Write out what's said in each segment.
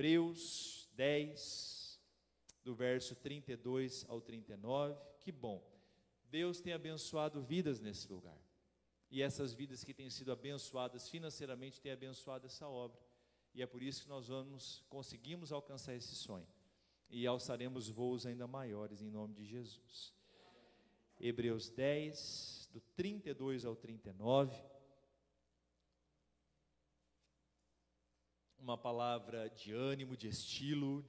Hebreus 10, do verso 32 ao 39. Que bom, Deus tem abençoado vidas nesse lugar, e essas vidas que têm sido abençoadas financeiramente têm abençoado essa obra, e é por isso que nós conseguimos alcançar esse sonho, e alçaremos voos ainda maiores em nome de Jesus. Hebreus 10, do 32 ao 39, uma palavra de ânimo, de estímulo,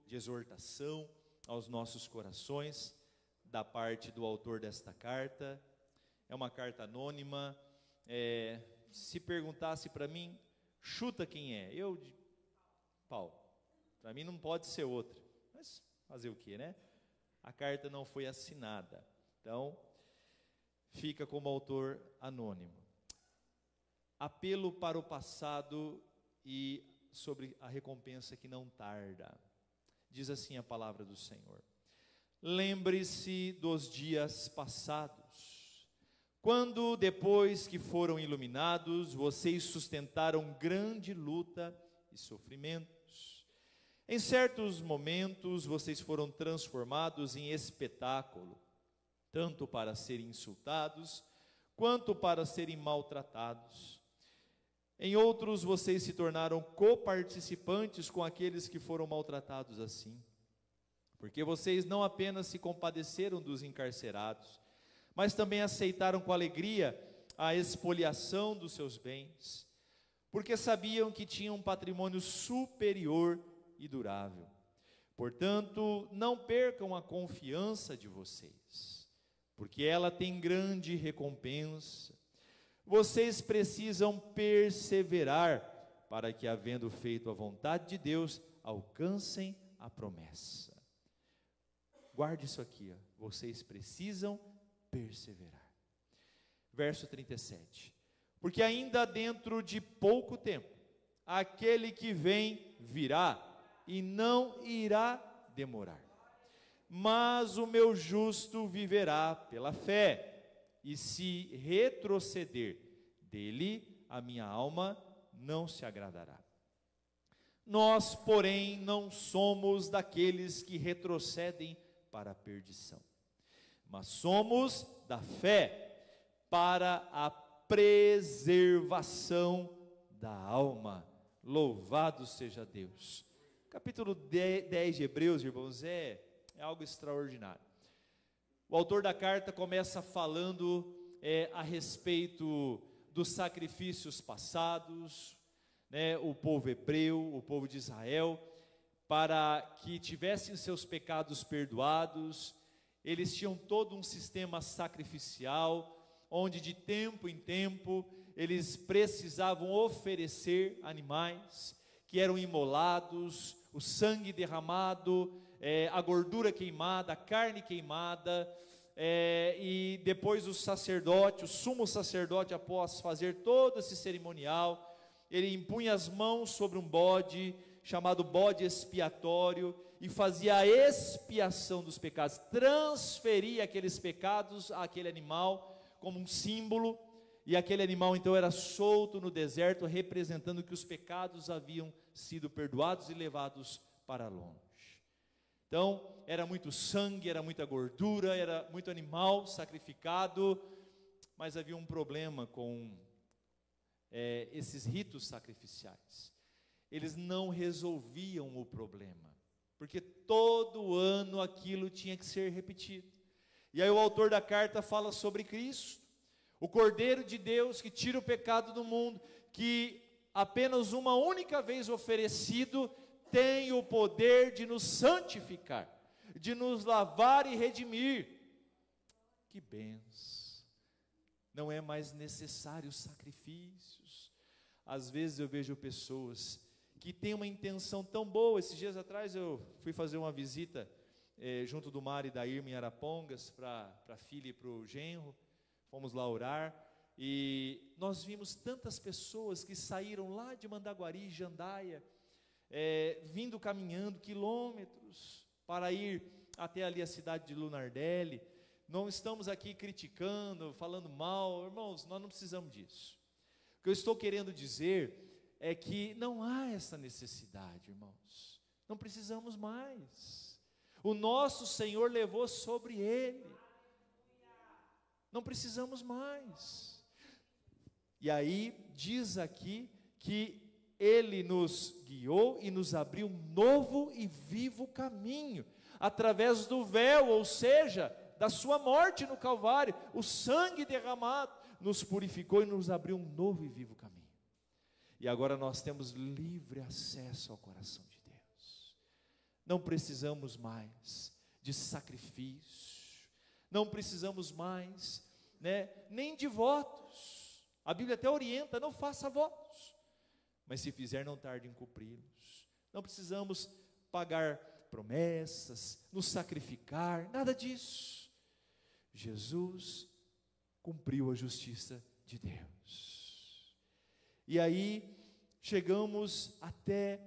de exortação aos nossos corações, da parte do autor desta carta. É uma carta anônima. Se perguntasse para mim, chuta quem é? Paulo. Para mim não pode ser outro, mas fazer o que, né? A carta não foi assinada, então fica como autor anônimo. Apelo para o passado e sobre a recompensa que não tarda. Diz assim a palavra do Senhor: lembre-se dos dias passados, quando depois que foram iluminados, vocês sustentaram grande luta e sofrimentos. Em certos momentos vocês foram transformados em espetáculo, tanto para serem insultados, quanto para serem maltratados. Em outros vocês se tornaram coparticipantes com aqueles que foram maltratados assim, porque vocês não apenas se compadeceram dos encarcerados, mas também aceitaram com alegria a expoliação dos seus bens, porque sabiam que tinham um patrimônio superior e durável. Portanto, não percam a confiança de vocês, porque ela tem grande recompensa. Vocês precisam perseverar para que, havendo feito a vontade de Deus, alcancem a promessa. Guarde isso aqui, vocês precisam perseverar. Verso 37. Porque ainda dentro de pouco tempo, aquele que vem virá, e não irá demorar. Mas o meu justo viverá pela fé, e se retroceder dele, a minha alma não se agradará. Nós, porém, não somos daqueles que retrocedem para a perdição, mas somos da fé para a preservação da alma. Louvado seja Deus. Capítulo 10 de Hebreus, irmãos, é algo extraordinário. O autor da carta começa falando a respeito dos sacrifícios passados, né, o povo hebreu, o povo de Israel, para que tivessem seus pecados perdoados. Eles tinham todo um sistema sacrificial, onde de tempo em tempo eles precisavam oferecer animais que eram imolados, o sangue derramado, a gordura queimada, a carne queimada, e depois o sumo sacerdote, após fazer todo esse cerimonial, ele impunha as mãos sobre um bode, chamado bode expiatório, e fazia a expiação dos pecados, transferia aqueles pecados àquele animal, como um símbolo, e aquele animal então era solto no deserto, representando que os pecados haviam sido perdoados e levados para longe. Então, era muito sangue, era muita gordura, era muito animal sacrificado, mas havia um problema com esses ritos sacrificiais. Eles não resolviam o problema, porque todo ano aquilo tinha que ser repetido. E aí o autor da carta fala sobre Cristo, o Cordeiro de Deus que tira o pecado do mundo, que apenas uma única vez oferecido tem o poder de nos santificar, de nos lavar e redimir. Que bênção! Não é mais necessário sacrifícios. Às vezes eu vejo pessoas que têm uma intenção tão boa. Esses dias atrás eu fui fazer uma visita junto do Mário e da Irma em Arapongas, para a filha e para o genro. Fomos lá orar, e nós vimos tantas pessoas que saíram lá de Mandaguari, Jandaia, vindo caminhando quilômetros para ir até ali a cidade de Lunardelli. Não estamos aqui criticando, falando mal, irmãos, nós não precisamos disso. O que eu estou querendo dizer é que não há essa necessidade, irmãos. Não precisamos mais. O nosso Senhor levou sobre Ele. Não precisamos mais. E aí diz aqui que Ele nos guiou e nos abriu um novo e vivo caminho, através do véu, ou seja, da sua morte no Calvário. O sangue derramado nos purificou e nos abriu um novo e vivo caminho. E agora nós temos livre acesso ao coração de Deus. Não precisamos mais de sacrifício, não precisamos mais, nem de votos. A Bíblia até orienta: não faça votos, mas se fizer, não tarde em cumpri-los. Não precisamos pagar promessas, nos sacrificar, nada disso. Jesus cumpriu a justiça de Deus. E aí chegamos até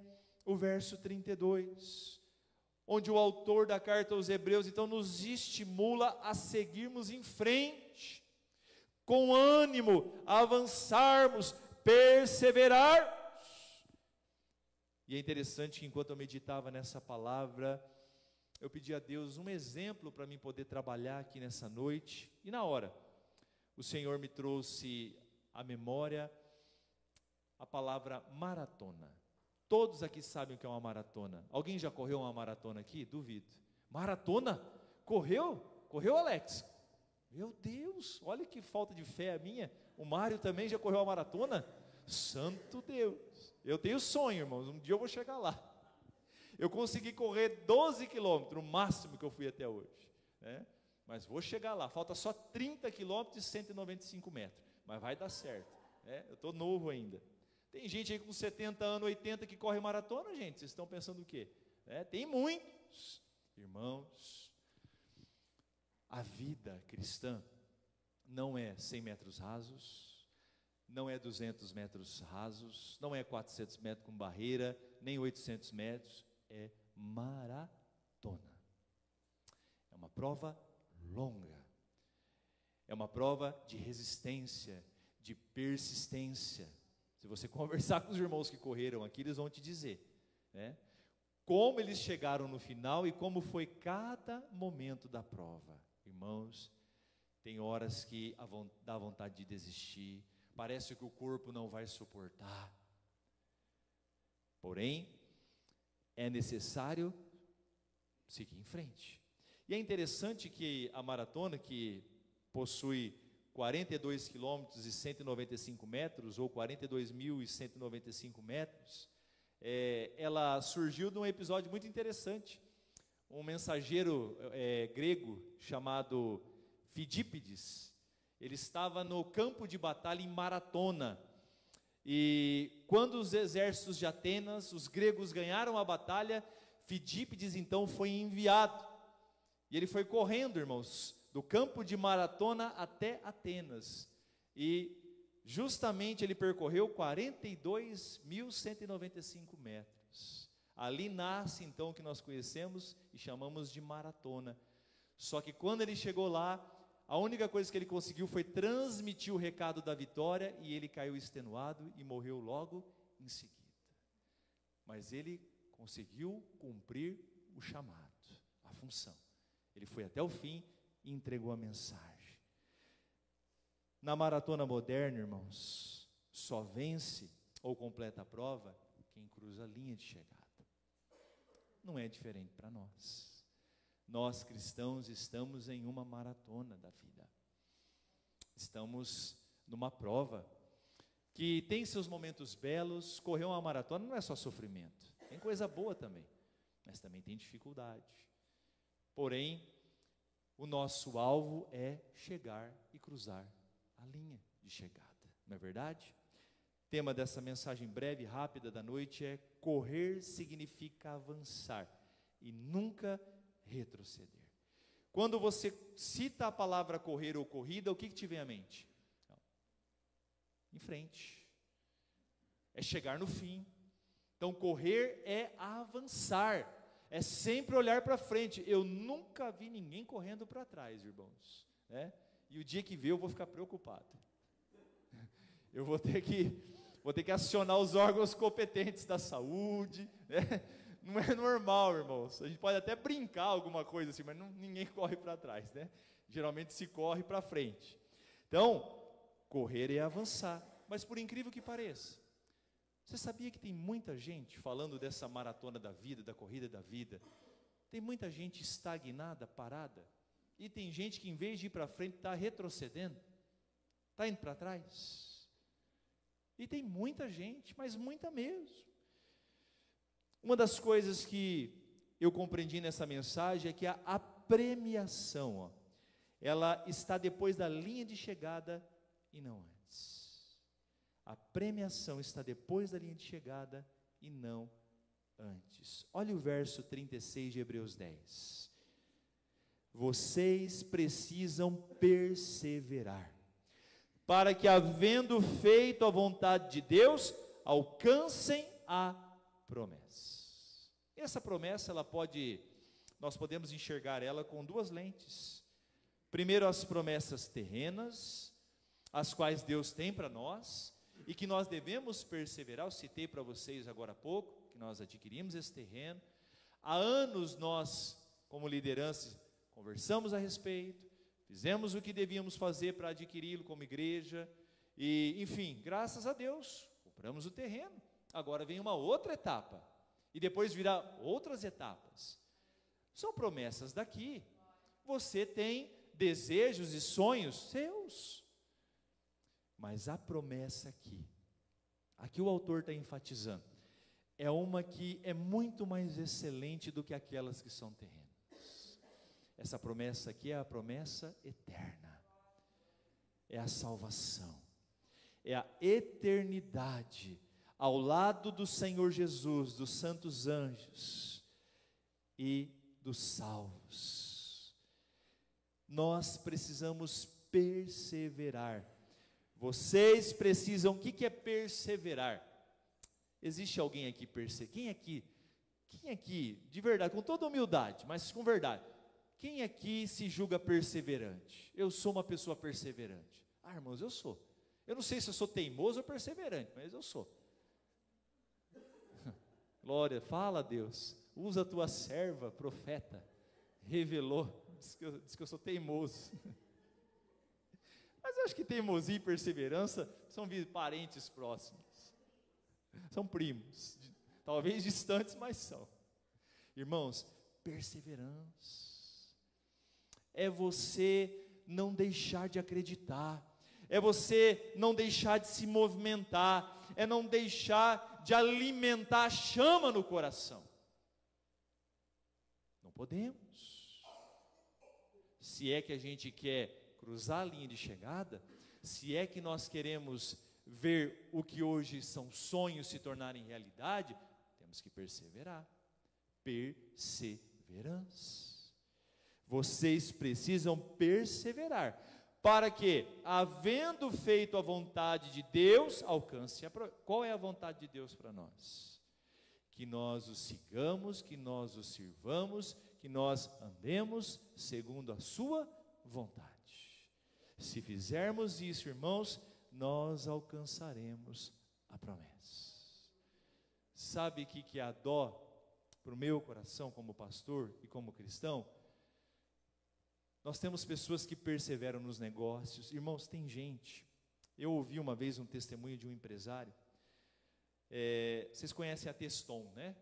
o verso 32, onde o autor da carta aos Hebreus então nos estimula a seguirmos em frente, com ânimo, avançarmos, perseverarmos. E é interessante que enquanto eu meditava nessa palavra, eu pedi a Deus um exemplo para mim poder trabalhar aqui nessa noite, e na hora o Senhor me trouxe à memória a palavra maratona. Todos aqui sabem o que é uma maratona. Alguém já correu uma maratona aqui? Duvido. Maratona? Correu? Correu, Alex? Meu Deus, olha que falta de fé a minha. O Mário também já correu uma maratona? Santo Deus. Eu tenho sonho, irmãos, um dia eu vou chegar lá. Eu consegui correr 12 quilômetros, o máximo que eu fui até hoje, mas vou chegar lá. Falta só 30 quilômetros e 195 metros, mas vai dar certo, eu estou novo ainda. Tem gente aí com 70 anos, 80 que corre maratona, gente. Vocês estão pensando o quê? Tem muitos. Irmãos, a vida cristã não é 100 metros rasos, não é 200 metros rasos, não é 400 metros com barreira, nem 800 metros, é maratona. É uma prova longa, é uma prova de resistência, de persistência. Se você conversar com os irmãos que correram aqui, eles vão te dizer, como eles chegaram no final e como foi cada momento da prova. Irmãos, tem horas que dá vontade de desistir, parece que o corpo não vai suportar. Porém, é necessário seguir em frente. E é interessante que a maratona, que possui 42 quilômetros e 195 metros, ou 42.195 metros, ela surgiu de um episódio muito interessante. Um mensageiro grego chamado Fidípides, ele estava no campo de batalha em Maratona, e quando os exércitos de Atenas, os gregos, ganharam a batalha, Fidípides então foi enviado, e ele foi correndo, irmãos, do campo de Maratona até Atenas, e justamente ele percorreu 42.195 metros. Ali nasce então o que nós conhecemos e chamamos de maratona. Só que quando ele chegou lá, a única coisa que ele conseguiu foi transmitir o recado da vitória, e ele caiu extenuado e morreu logo em seguida. Mas ele conseguiu cumprir o chamado, a função. Ele foi até o fim e entregou a mensagem. Na maratona moderna, irmãos, só vence ou completa a prova quem cruza a linha de chegada. Não é diferente para nós. Nós cristãos estamos em uma maratona da vida. Estamos numa prova que tem seus momentos belos. Correr uma maratona não é só sofrimento, tem coisa boa também, mas também tem dificuldade. Porém, o nosso alvo é chegar e cruzar a linha de chegada, não é verdade? O tema dessa mensagem breve e rápida da noite é: correr significa avançar e nunca retroceder. Quando você cita a palavra correr ou corrida, o que te vem à mente? Em frente, é chegar no fim. Então correr é avançar, é sempre olhar para frente. Eu nunca vi ninguém correndo para trás, irmãos, E o dia que ver eu vou ficar preocupado. Eu vou ter que vou ter que acionar os órgãos competentes da saúde, né? Não é normal, irmãos. A gente pode até brincar alguma coisa assim, mas ninguém corre para trás, né? Geralmente se corre para frente. Então, correr é avançar. Mas por incrível que pareça, você sabia que tem muita gente falando dessa maratona da vida, da corrida da vida? Tem muita gente estagnada, parada. E tem gente que em vez de ir para frente está retrocedendo, está indo para trás. E tem muita gente, mas muita mesmo. Uma das coisas que eu compreendi nessa mensagem é que a premiação, ela está depois da linha de chegada e não antes. A premiação está depois da linha de chegada e não antes. Olha o verso 36 de Hebreus 10. Vocês precisam perseverar, para que, havendo feito a vontade de Deus, alcancem a promessa. Essa promessa, nós podemos enxergar ela com duas lentes. Primeiro, as promessas terrenas, as quais Deus tem para nós, e que nós devemos perseverar. Eu citei para vocês agora há pouco, que nós adquirimos esse terreno. Há anos nós, como liderança, conversamos a respeito, fizemos o que devíamos fazer para adquiri-lo como igreja, e enfim, graças a Deus, compramos o terreno. Agora vem uma outra etapa, e depois virá outras etapas. São promessas daqui. Você tem desejos e sonhos seus, mas a promessa aqui o autor está enfatizando, é uma que é muito mais excelente do que aquelas que são terrenas. Essa promessa aqui é a promessa eterna, é a salvação, é a eternidade, ao lado do Senhor Jesus, dos santos anjos e dos salvos. Nós precisamos perseverar. Vocês precisam, o que é perseverar? Existe alguém aqui quem aqui, de verdade, com toda humildade, mas com verdade, quem aqui se julga perseverante? Eu sou uma pessoa perseverante. Ah, irmãos, eu sou. Eu não sei se eu sou teimoso ou perseverante, mas eu sou. Glória, fala a Deus, usa a tua serva, profeta, revelou, diz que eu sou teimoso. Mas eu acho que teimosia e perseverança são parentes próximos, são primos, talvez distantes, mas são. Irmãos, perseverança é você não deixar de acreditar, é você não deixar de se movimentar, é não deixar de alimentar a chama no coração. Não podemos. Se é que a gente quer cruzar a linha de chegada, se é que nós queremos ver o que hoje são sonhos se tornarem realidade, temos que perseverar. Perseverança. Vocês precisam perseverar, para que, havendo feito a vontade de Deus, alcance qual é a vontade de Deus para nós? Que nós o sigamos, que nós o sirvamos, que nós andemos segundo a sua vontade. Se fizermos isso, irmãos, nós alcançaremos a promessa. Sabe o que é a dó para o meu coração como pastor e como cristão? Nós temos pessoas que perseveram nos negócios. Irmãos, tem gente. Eu ouvi uma vez um testemunho de um empresário. Vocês conhecem a Teston, né?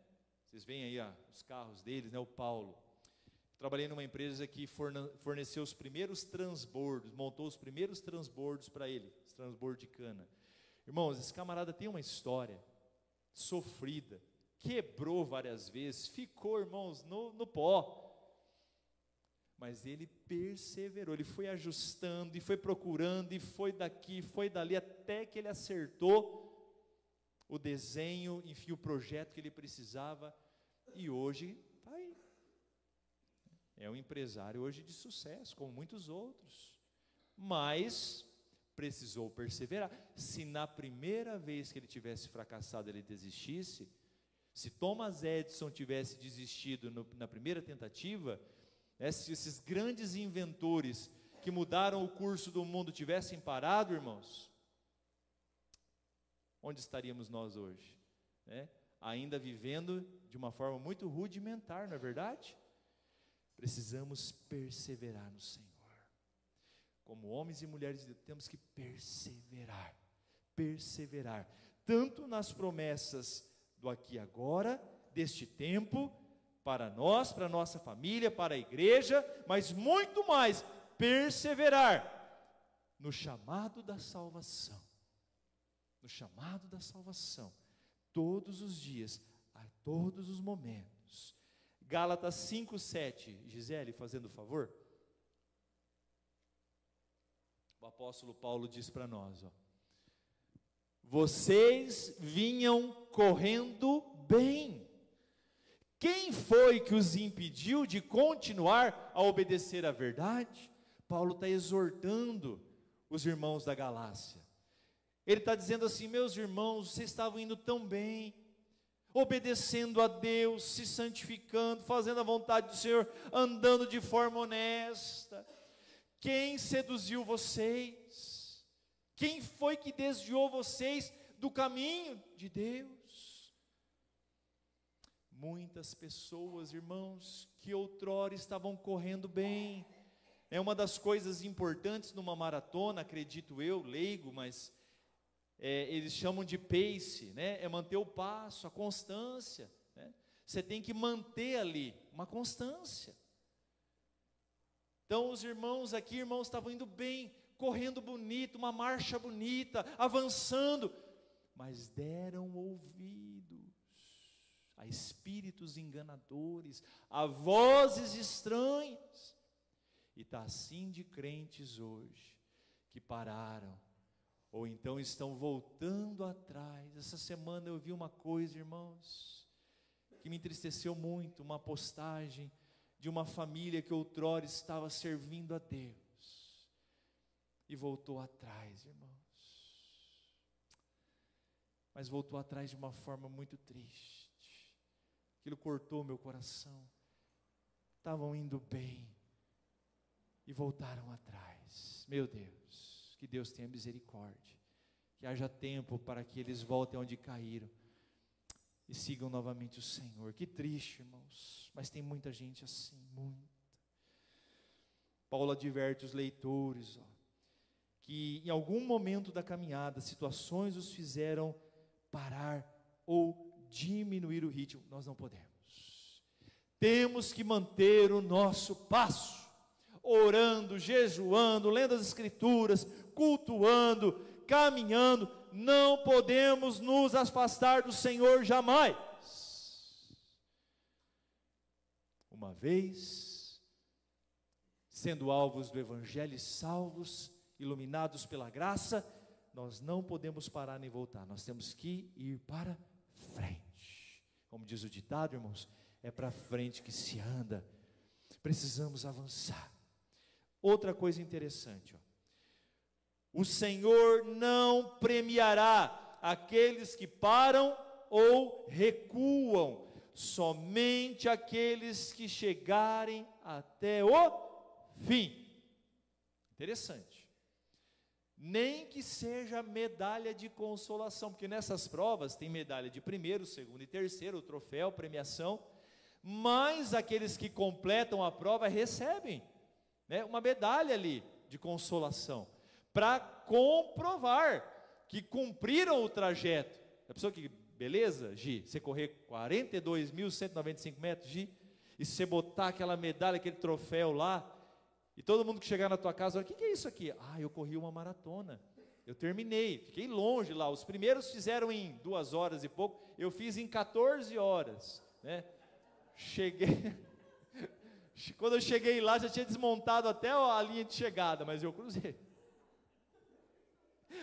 Vocês veem aí os carros deles, né? O Paulo. Trabalhei numa empresa que forneceu os primeiros transbordos, montou os primeiros transbordos para ele, os transbordos de cana. Irmãos, esse camarada tem uma história sofrida, quebrou várias vezes, ficou, irmãos, no pó. Mas ele perseverou, ele foi ajustando, e foi procurando, e foi daqui, foi dali, até que ele acertou o desenho, enfim, o projeto que ele precisava, e hoje está aí. É um empresário hoje de sucesso, como muitos outros, mas precisou perseverar. Se na primeira vez que ele tivesse fracassado, ele desistisse, se Thomas Edison tivesse desistido na primeira tentativa, se esses grandes inventores que mudaram o curso do mundo tivessem parado, irmãos, onde estaríamos nós hoje? Ainda vivendo de uma forma muito rudimentar, não é verdade? Precisamos perseverar no Senhor. Como homens e mulheres de Deus, temos que perseverar, tanto nas promessas do aqui e agora, deste tempo, para nós, para a nossa família, para a igreja, mas muito mais, perseverar no chamado da salvação, todos os dias, a todos os momentos. Gálatas 5:7, Gisele, fazendo o favor. O apóstolo Paulo diz para nós, vocês vinham correndo bem. Quem foi que os impediu de continuar a obedecer à verdade? Paulo está exortando os irmãos da Galácia. Ele está dizendo assim: meus irmãos, vocês estavam indo tão bem, obedecendo a Deus, se santificando, fazendo a vontade do Senhor, andando de forma honesta. Quem seduziu vocês? Quem foi que desviou vocês do caminho de Deus? Muitas pessoas, irmãos, que outrora estavam correndo bem. É uma das coisas importantes numa maratona, acredito eu, leigo, mas eles chamam de pace, é manter o passo, a constância, Você tem que manter ali uma constância. Então os irmãos aqui, estavam indo bem, correndo bonito, uma marcha bonita, avançando, mas deram ouvidos a espíritos enganadores, a vozes estranhas. E está assim de crentes hoje, que pararam, ou então estão voltando atrás. Essa semana eu vi uma coisa, irmãos, que me entristeceu muito, uma postagem de uma família que outrora estava servindo a Deus, e voltou atrás, irmãos, mas voltou atrás de uma forma muito triste. Aquilo cortou meu coração. Estavam indo bem, e voltaram atrás. Meu Deus, que Deus tenha misericórdia, que haja tempo para que eles voltem onde caíram, e sigam novamente o Senhor. Que triste, irmãos, mas tem muita gente assim, muita. Paulo adverte os leitores, que em algum momento da caminhada, situações os fizeram parar ou diminuir o ritmo. Nós não podemos. Temos que manter o nosso passo, orando, jejuando, lendo as Escrituras, cultuando, caminhando. Não podemos nos afastar do Senhor jamais. Uma vez, sendo alvos do Evangelho e salvos, iluminados pela graça, nós não podemos parar nem voltar, nós temos que ir para frente. Como diz o ditado, irmãos, é para frente que se anda. Precisamos avançar. Outra coisa interessante, o Senhor não premiará aqueles que param ou recuam, somente aqueles que chegarem até o fim. Interessante. Nem que seja medalha de consolação, porque nessas provas tem medalha de primeiro, segundo e terceiro, o troféu, premiação, mas aqueles que completam a prova recebem, uma medalha ali de consolação, para comprovar que cumpriram o trajeto. A pessoa que, beleza, Gi, você correr 42.195 metros, Gi, e você botar aquela medalha, aquele troféu lá, e todo mundo que chegar na tua casa, o que é isso aqui? Eu corri uma maratona, eu terminei, fiquei longe lá. Os primeiros fizeram em 2 horas e pouco, eu fiz em 14 horas, cheguei, quando eu cheguei lá, já tinha desmontado até a linha de chegada, mas eu cruzei.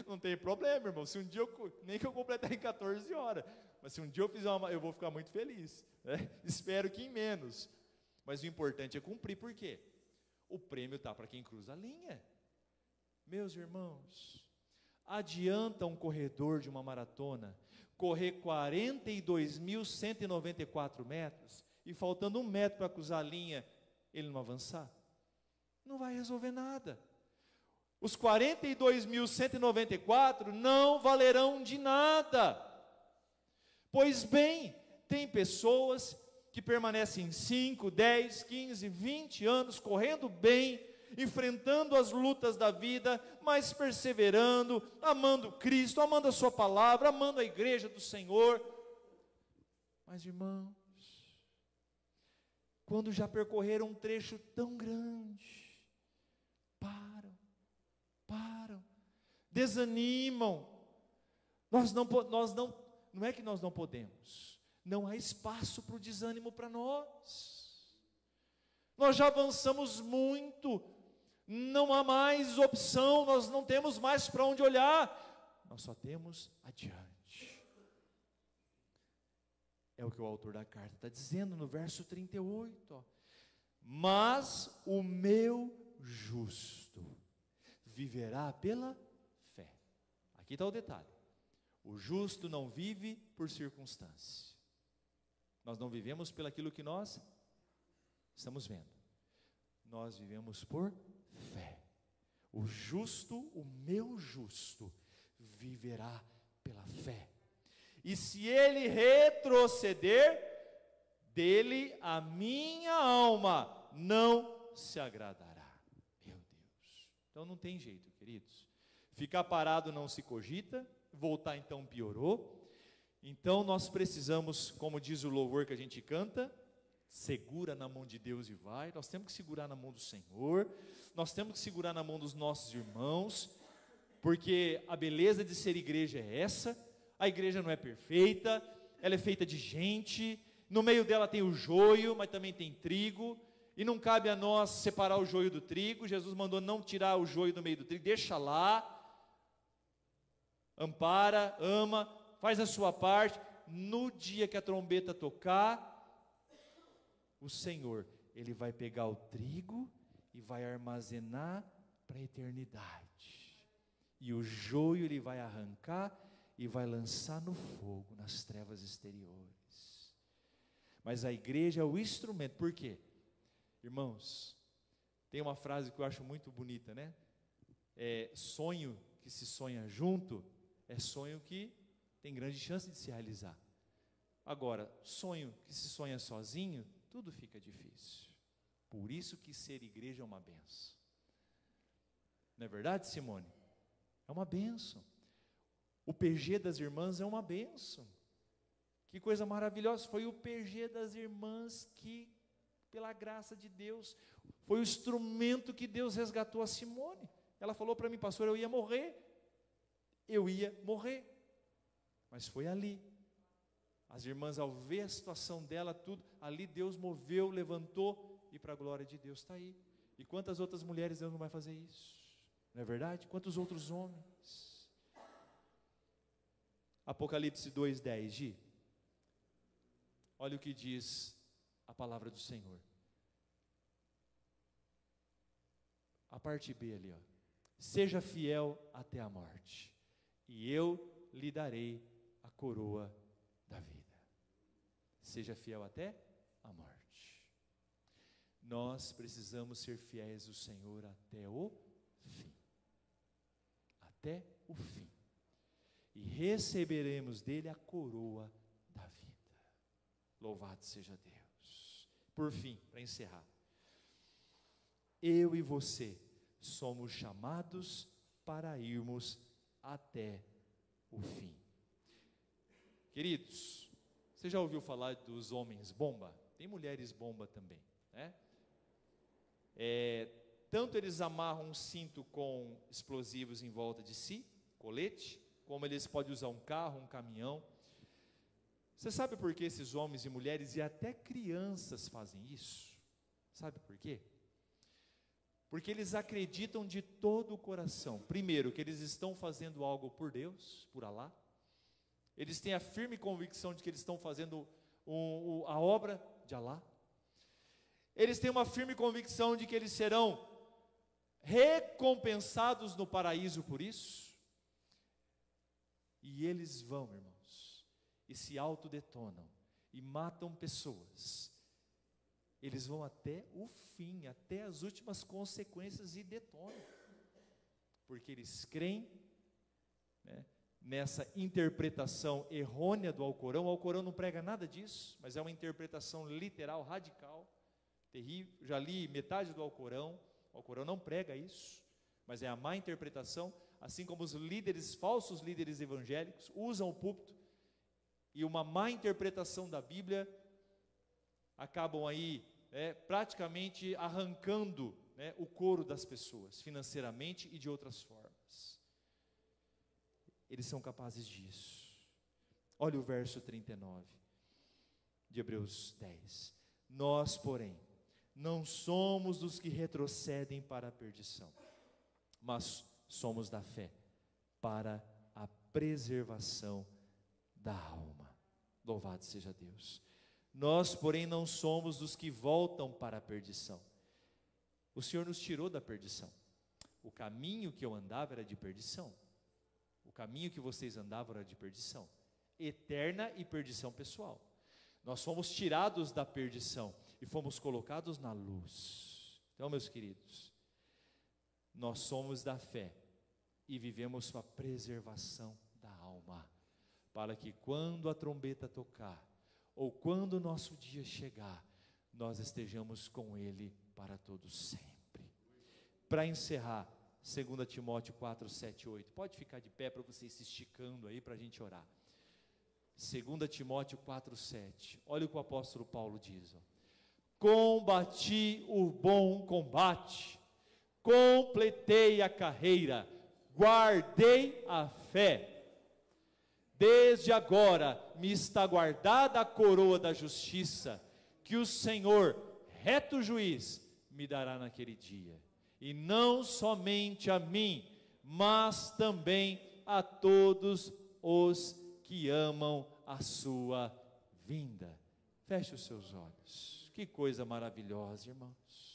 Não tem problema, irmão, se um dia nem que eu completar em 14 horas, mas se um dia eu fizer eu vou ficar muito feliz, espero que em menos, mas o importante é cumprir. Por quê? O prêmio está para quem cruza a linha. Meus irmãos, adianta um corredor de uma maratona correr 42.194 metros, e faltando 1 metro para cruzar a linha, ele não avançar? Não vai resolver nada. os 42.194 não valerão de nada. Pois bem, tem pessoas que permanecem 5, 10, 15, 20 anos correndo bem, enfrentando as lutas da vida, mas perseverando, amando Cristo, amando a sua palavra, amando a igreja do Senhor. Mas, irmãos, quando já percorreram um trecho tão grande, param, desanimam. Não é que nós não podemos, não há espaço para o desânimo para nós. Nós já avançamos muito, não há mais opção, nós não temos mais para onde olhar, nós só temos adiante. É o que o autor da carta está dizendo no verso 38, ó. Mas o meu justo viverá pela fé. Aqui está o detalhe. O justo não vive por circunstância. Nós não vivemos pelo aquilo que nós estamos vendo. Nós vivemos por fé. O justo, o meu justo, viverá pela fé. E se ele retroceder, dele a minha alma não se agradará. Meu Deus. Então não tem jeito, queridos. Ficar parado não se cogita, voltar então piorou. Então nós precisamos, como diz o louvor que a gente canta, segura na mão de Deus e vai. Nós temos que segurar na mão do Senhor, nós temos que segurar na mão dos nossos irmãos, porque a beleza de ser igreja é essa. A igreja não é perfeita, ela é feita de gente, no meio dela tem o joio, mas também tem trigo, e não cabe a nós separar o joio do trigo. Jesus mandou não tirar o joio do meio do trigo, deixa lá, ampara, ama, faz a sua parte. No dia que a trombeta tocar, o Senhor, Ele vai pegar o trigo e vai armazenar para a eternidade, e o joio Ele vai arrancar e vai lançar no fogo, nas trevas exteriores. Mas a igreja é o instrumento. Por quê? Irmãos, tem uma frase que eu acho muito bonita, né? Sonho que se sonha junto, é sonho que tem grande chance de se realizar. Agora, sonho que se sonha sozinho, tudo fica difícil. Por isso que ser igreja é uma benção. Não é verdade, Simone? É uma benção. O PG das irmãs é uma bênção. Que coisa maravilhosa. Foi o PG das irmãs que, pela graça de Deus, foi o instrumento que Deus resgatou a Simone. Ela falou para mim: pastor, eu ia morrer. Mas foi ali. As irmãs, ao ver a situação dela, tudo, ali Deus moveu, levantou, e para a glória de Deus está aí. E quantas outras mulheres Deus não vai fazer isso? Não é verdade? Quantos outros homens? Apocalipse 2:10, Gi. Olha o que diz a palavra do Senhor. A parte B ali, ó. Seja fiel até a morte, e eu lhe darei a coroa da vida. Seja fiel até a morte. Nós precisamos ser fiéis ao Senhor até o fim. Até o fim. E receberemos dele a coroa da vida. Louvado seja Deus. Por fim, para encerrar, eu e você somos chamados para irmos até o fim. Queridos, você já ouviu falar dos homens bomba? Tem mulheres bomba também, né? Tanto eles amarram um cinto com explosivos em volta de si, colete, como eles podem usar um carro, um caminhão. Você sabe por que esses homens e mulheres e até crianças fazem isso? Sabe por quê? Porque eles acreditam de todo o coração, primeiro, que eles estão fazendo algo por Deus, por Alá. Eles têm a firme convicção de que eles estão fazendo a obra de Alá. Eles têm uma firme convicção de que eles serão recompensados no paraíso por isso. E eles vão, irmãos, e se autodetonam, e matam pessoas. Eles vão até o fim, até as últimas consequências e detonam. porque eles creem, né, nessa interpretação errônea do Alcorão. O Alcorão não prega nada disso, mas é uma interpretação literal, radical, terrível. Já li metade do Alcorão, o Alcorão não prega isso, mas é a má interpretação, assim como os líderes, falsos líderes evangélicos, usam o púlpito, e uma má interpretação da Bíblia, acabam aí, praticamente arrancando, né, o couro das pessoas, financeiramente e de outras formas. Eles são capazes disso. Olha o verso 39 de Hebreus 10. Nós, porém, não somos dos que retrocedem para a perdição, mas somos da fé para a preservação da alma. Louvado seja Deus. Nós, porém, não somos dos que voltam para a perdição. O Senhor nos tirou da perdição. O caminho que eu andava era de perdição. O caminho que vocês andavam era de perdição eterna e perdição pessoal. Nós fomos tirados da perdição e fomos colocados na luz. Então, meus queridos, nós somos da fé e vivemos para a preservação da alma, para que quando a trombeta tocar, ou quando o nosso dia chegar, nós estejamos com Ele para todos sempre. Para encerrar, 2 Timóteo 4, 7, 8, pode ficar de pé para vocês se esticando aí para a gente orar. 2 Timóteo 4, 7, olha o que o apóstolo Paulo diz, ó. Combati o bom combate, completei a carreira, guardei a fé. Desde agora me está guardada a coroa da justiça, que o Senhor, reto juiz, me dará naquele dia. E não somente a mim, mas também a todos os que amam a sua vinda. Feche os seus olhos. Que coisa maravilhosa, irmãos.